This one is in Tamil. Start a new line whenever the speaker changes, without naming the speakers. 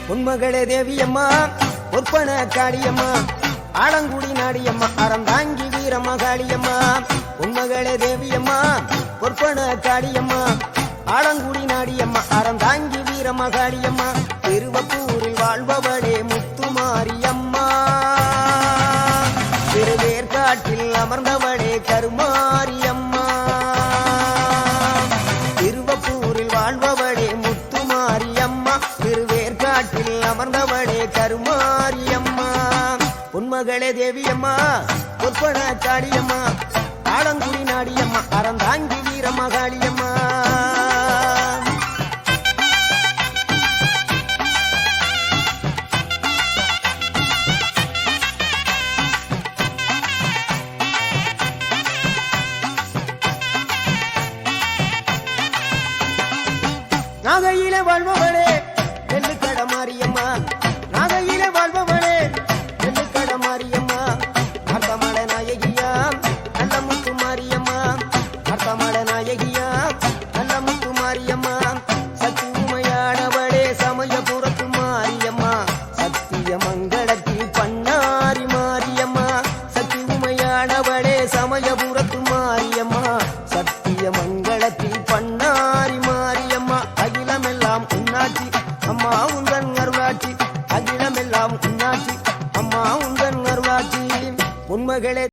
உன்மகளே தேவியம்மா பொற்பன காளியம்மா ஆலங்குடி நாடியம்மா அறந்தாங்கி வீரம்மா காளியம்மா உன்மகளே தேவியம்மா பொற்பன காளியம்மா ஆலங்குடி நாடியம்மா அறந்தாங்கி வீரம்மா காளியம்மா திருவப்பூரில் வாழ்பவளே முத்துமாரியம்மா திருவேற்காட்டில் அமர்ந்தவளே கருமாரியம்மா திருவப்பூரில் வாழ்பவளே முத்துமாரியம்மா திருவேற்காட்டில் அமர்ந்தவளே கருமாரியம்மா உன்மகளே தேவியம்மா பொற்பன காளியம்மா ஆலங்குடி நாடியம்மா அறந்தாங்கி வீரம்மா காளியம்மா நாகையிலே வாழ்பவளே நெல்லுக்கட மாரியம்மா நாகையிலே வாழ்பவளே நெல்லுக்கட மாரியம்மா அர்த்தமட நாயகியா நல்ல முத்து மாரியம்மா அர்த்தமட நாயகியா நல்ல முத்து மாரியம்மா சக்தி உமையானவளே சமயபுரத்து மாரியம்மா சத்திய மங்களத்தில் பண்ணாரி மாரியம்மா சக்தி உமையானவளே சமயபுரத்து மாரியம்மா சத்திய மங்களத்தில் பண்ணாரி மாரியம்மா அகிலமெல்லாம் உன்னாட்சி அம்மா உந்தன் அருளாட்சி அகிலமெல்லாம் உன்னாட்சி அம்மா உந்தன் அருளாட்சி உன்மகளே